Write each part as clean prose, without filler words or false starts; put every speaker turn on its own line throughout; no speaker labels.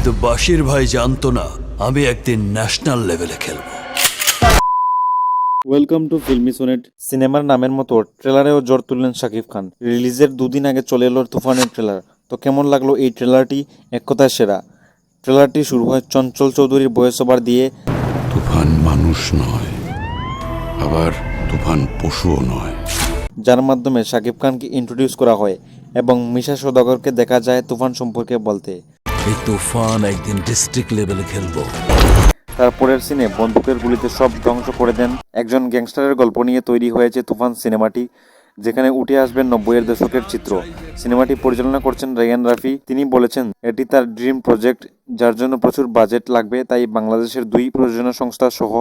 কিন্তু বাশির ভাই জানতো না আমি একদিন ন্যাশনাল লেভেলে খেলবো।
Welcome to filmy sonnet. সিনেমার নামের মতো ট্রেলারেও জোর তুললেন শাকিব খান। রিলিজের দুদিন আগে চলে এলো তুফানের ট্রেলার। তো কেমন লাগলো এই ট্রেলারটি? এক কথায় সেরা। ট্রেলারটি শুরু হয় চঞ্চল চৌধুরীর ভয়েস ওভার দিয়ে।
তুফান মানুষ নয়, আবার তুফান পশুও নয়।
যার মাধ্যমে শাকিব খানকে ইন্ট্রোডিউস করা হয় এবং মিশা সওদাগরকে দেখা যায় তুফান সম্পর্কে বলতে।
এই তুফান একদিন ডিস্ট্রিক্ট লেভেলে খেলবো।
তারপরের সিনে বন্দুকের গুলিতে সব ধ্বংস করে দেন একজন গ্যাংস্টারের গল্প নিয়ে তৈরি হয়েছে তুফান সিনেমাটি, যেখানে উঠে আসবেন 90-এর দশকের চিত্র। সিনেমাটি পরিচালনা করছেন রায়ান রাফি। তিনি বলেছেন এটি তার ড্রিম প্রজেক্ট, যার জন্য প্রচুর বাজেট লাগবে। তাই বাংলাদেশের 2 প্রযোজনা সংস্থা সহ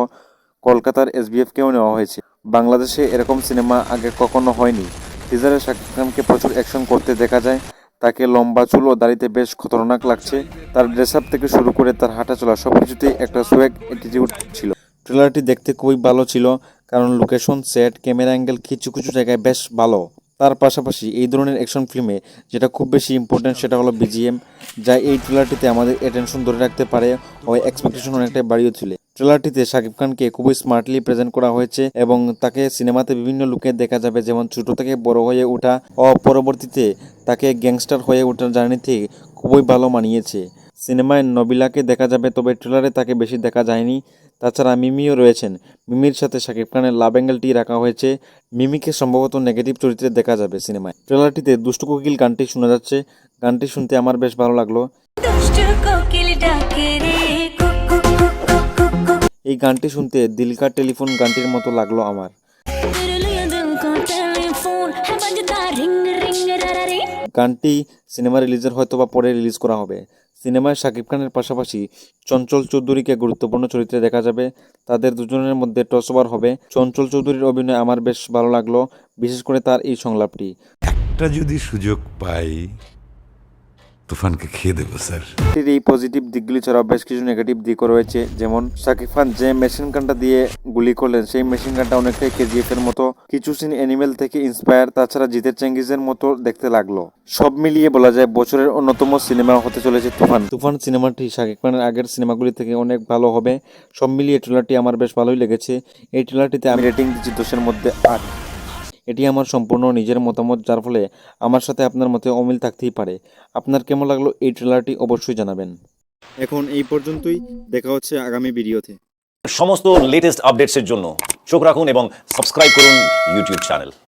কলকাতার এসবিএফকেও নেওয়া হয়েছে। বাংলাদেশে এরকম সিনেমা আগে কখনো হয়নি। টিজারে শাকিব খানকে প্রচুর অ্যাকশন করতে দেখা যায়। তাকে লম্বা চুল ও দাড়িতে বেশ খতরনাক লাগছে। তার ড্রেস আপ থেকে শুরু করে তার হাঁটা চলা সবকিছুতেই একটা সোয়াগ অ্যাটিটিউড ছিল। ট্রেলারটি দেখতে খুবই ভালো ছিল, কারণ লোকেশন, সেট, ক্যামেরা অ্যাঙ্গেল কিছু কিছু জায়গায় বেশ ভালো। তার পাশাপাশি এই ধরনের অ্যাকশন ফিল্মে যেটা খুব বেশি ইম্পর্টেন্ট সেটা হলো বিজিএম, যা এই ট্রেলারটিতে আমাদের অ্যাটেনশন ধরে রাখতে পারে ও এক্সপেকটেশন অনেকটাই বাড়িয়ে তোলে। ট্রেলারটিতে শাকিব খানকে খুবই স্মার্টলি প্রেজেন্ট করা হয়েছে এবং তাকে সিনেমাতে বিভিন্ন লুকে দেখা যাবে, যেমন ছোট থেকে বড় হয়ে ওঠা ও পরবর্তীতে তাকে গ্যাংস্টার হয়ে ওঠার জার্নিতে খুবই ভালো মানিয়েছে। সিনেমায় নবিলাকে দেখা যাবে, তবে ট্রেলারে তাকে বেশি দেখা যায়নি। তাছাড়া মিমিও রয়েছেন। মিমির সাথে শাকিব খানের লাভ অ্যাঙ্গেলটি রাখা হয়েছে। মিমিকে সম্ভবত নেগেটিভ চরিত্রে দেখা যাবে সিনেমায়। ট্রেলারটিতে দুষ্টু কোকিল গানটি শোনা যাচ্ছে। গানটি শুনতে আমার বেশ ভালো লাগলো। এই গানটি শুনতে দিল কা টেলিফোন গানটির মতো লাগলো আমার। গানটি সিনেমা রিলিজের হয়তো বা পরে রিলিজ করা হবে। সিনেমায় শাকিব খানের পাশাপাশি চঞ্চল চৌধুরীকে গুরুত্বপূর্ণ চরিত্রে দেখা যাবে। তাদের দুজনের মধ্যে টস ওভার হবে। চঞ্চল চৌধুরীর অভিনয় আমার বেশ ভালো লাগলো, বিশেষ করে তার এই সংলাপটি।
একটা যদি সুযোগ পাই, তুফানকে খেয়ে দেবো স্যার।
এই পজিটিভ দিকগুলি ছাড়াও বেশ কিছু নেগেটিভ দিকও রয়েছে, যেমন শাকিব খান যে মেশিন গানটা দিয়ে গুলি করলেন সেই মেশিন গানটা অনেকটাই কেজিএফ এর মতো, কিছু সিন অ্যানিমেল থেকে ইন্সপায়ার। তাছাড়া জিতের চেঙ্গিজের মতো দেখতে লাগলো। সব মিলিয়ে বলা যায় বছরের অন্যতম সিনেমা হতে চলেছে তুফান। তুফান সিনেমাটি শাকিব খানের আগের সিনেমাগুলি থেকে অনেক ভালো হবে। সব মিলিয়ে ট্রেলারটি আমার বেশ ভালোই লেগেছে। এই ট্রেলারটিতে আমি রেটিং দিচ্ছি 10-এর মধ্যে 8। এটি আমার সম্পূর্ণ নিজের মতামত, যার ফলে আমার সাথে আপনার মতে অমিল থাকতেই পারে। আপনার কেমন লাগলো এই ট্রেলারটি অবশ্যই জানাবেন। এখন এই পর্যন্তই, দেখা হচ্ছে আগামী ভিডিওতে।
সমস্ত লেটেস্ট আপডেটসের জন্য চোখ রাখুন এবং সাবস্ক্রাইব করুন ইউটিউব চ্যানেল।